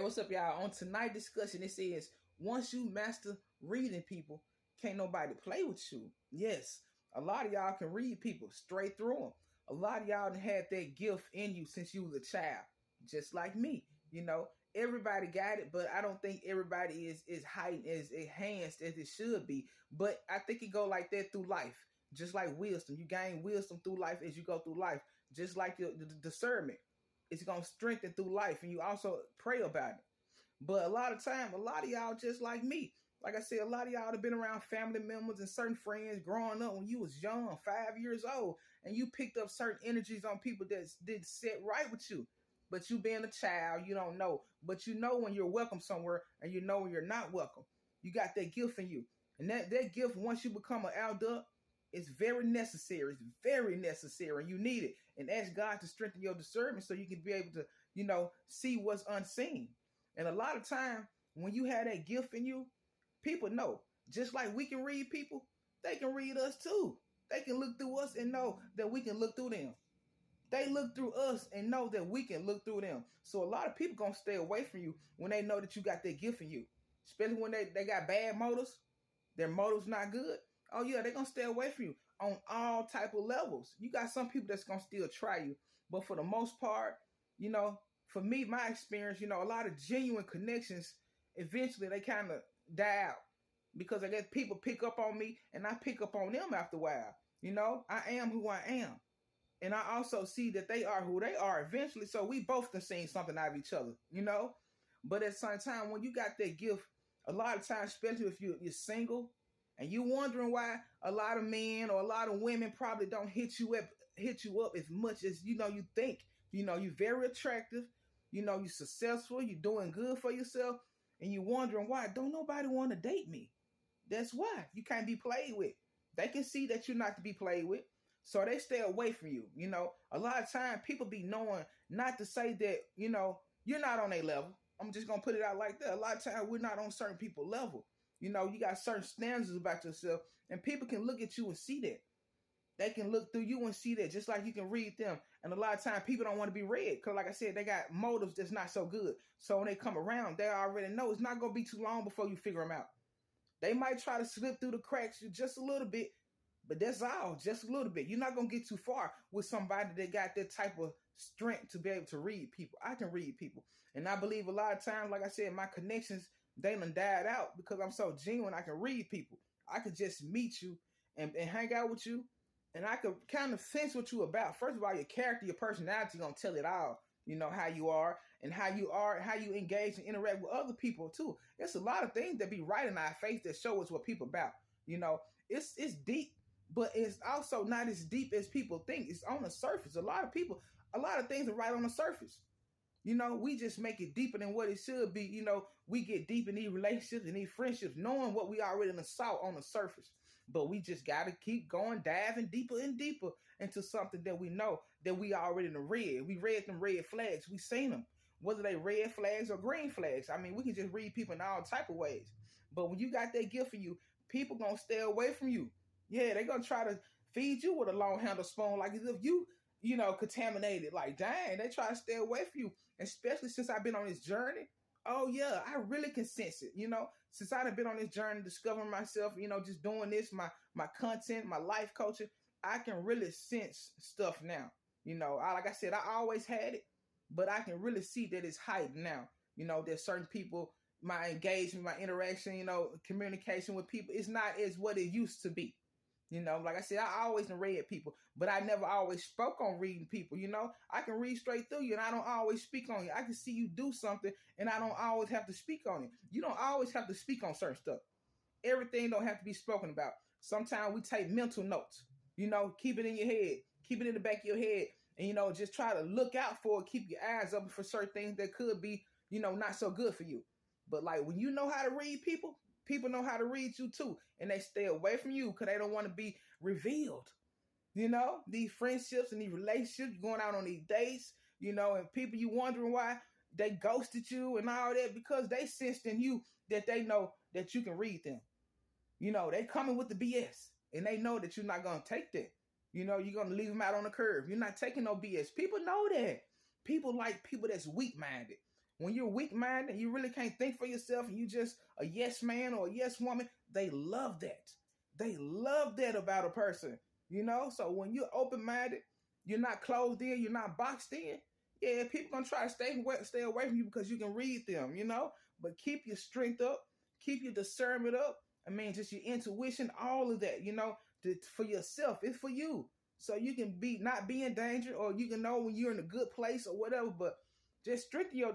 Hey, what's up, y'all? On tonight's discussion, it says once you master reading people, can't nobody play with you. Yes, a lot of y'all can read people straight through them. A lot of y'all done had that gift in you since you was a child, just like me. Everybody got it, but I don't think everybody is heightened as enhanced as it should be. But I think it go like that through life, just like wisdom. You gain wisdom through life as you go through life, just like the discernment. It's gonna strengthen through life, and you also pray about it. But a lot of time, a lot of y'all just like me. Like I said, a lot of y'all have been around family members and certain friends growing up when you was young, 5 years old, and you picked up certain energies on people that didn't sit right with you. But you being a child, you don't know. But you know when you're welcome somewhere, and you know when you're not welcome. You got that gift in you. And that gift, once you become an adult, it's very necessary. It's very necessary. You need it. And ask God to strengthen your discernment so you can be able to, see what's unseen. And a lot of time, when you have that gift in you, people know. Just like we can read people, they can read us too. They can look through us and know that we can look through them. They look through us and know that we can look through them. So a lot of people gonna stay away from you when they know that you got that gift in you. Especially when they got bad motives, their motives not good. Oh yeah, they're gonna stay away from you on all type of levels. You got some people that's gonna still try you, but for the most part, for me, my experience, a lot of genuine connections, eventually they kind of die out because I guess people pick up on me and I pick up on them after a while. I am who I am. And I also see that they are who they are eventually. So we both have seen something out of each other. But at the same time, when you got that gift, a lot of times, especially if you're single and you're wondering why a lot of men or a lot of women probably don't hit you up as much as you think. You're very attractive, you're successful, you're doing good for yourself, and you're wondering why don't nobody want to date me. That's why you can't be played with. They can see that you're not to be played with. So they stay away from you. A lot of time people be knowing not to say that, you're not on their level. I'm just going to put it out like that. A lot of time we're not on certain people's level. You got certain standards about yourself and people can look at you and see that. They can look through you and see that just like you can read them. And a lot of time people don't want to be read because like I said, they got motives that's not so good. So when they come around, they already know it's not going to be too long before you figure them out. They might try to slip through the cracks just a little bit, but that's all, just a little bit. You're not going to get too far with somebody that got that type of strength to be able to read people. I can read people. And I believe a lot of times, like I said, my connections, they done died out because I'm so genuine. I can read people. I could just meet you and hang out with you. And I could kind of sense what you about. First of all, your character, your personality going to tell it all. How you are and how you engage and interact with other people too. There's a lot of things that be right in our face that show us what people about. It's deep, but it's also not as deep as people think. It's on the surface. A lot of things are right on the surface. We just make it deeper than what it should be. We get deep in these relationships and these friendships, knowing what we already saw on the surface. But we just got to keep going, diving deeper and deeper into something that we know that we already read. We read them red flags. We seen them, whether they red flags or green flags. I mean, we can just read people in all type of ways. But when you got that gift for you, people going to stay away from you. Yeah, they're going to try to feed you with a long handle spoon like as if you contaminated. Like, dang, they try to stay away from you. Especially since I've been on this journey. Oh, yeah, I really can sense it. Since I've been on this journey, discovering myself, just doing this, my content, my life coaching, I can really sense stuff now. Like I said, I always had it, but I can really see that it's heightened now. There's certain people, my engagement, my interaction, communication with people, it's not as what it used to be. Like I said, I always read people, but I never always spoke on reading people. I can read straight through you and I don't always speak on you. I can see you do something and I don't always have to speak on it. You don't always have to speak on certain stuff. Everything don't have to be spoken about. Sometimes we take mental notes, keep it in your head, keep it in the back of your head and, just try to look out for it. Keep your eyes open for certain things that could be, not so good for you. But like when you know how to read people, people know how to read you too, and they stay away from you because they don't want to be revealed. These friendships and these relationships, going out on these dates, and people you wondering why they ghosted you and all that because they sensed in you that they know that you can read them. They coming with the BS and they know that you're not going to take that. You're going to leave them out on the curb. You're not taking no BS. People know that. People like people that's weak-minded. When you're weak-minded, you really can't think for yourself, and you just a yes man or a yes woman. They love that. They love that about a person. So when you're open-minded, you're not closed in, you're not boxed in. Yeah, people gonna try to stay away from you because you can read them. But keep your strength up, keep your discernment up. I mean, just your intuition, all of that. For yourself. It's for you, so you can not be in danger, or you can know when you're in a good place or whatever. But just strengthen your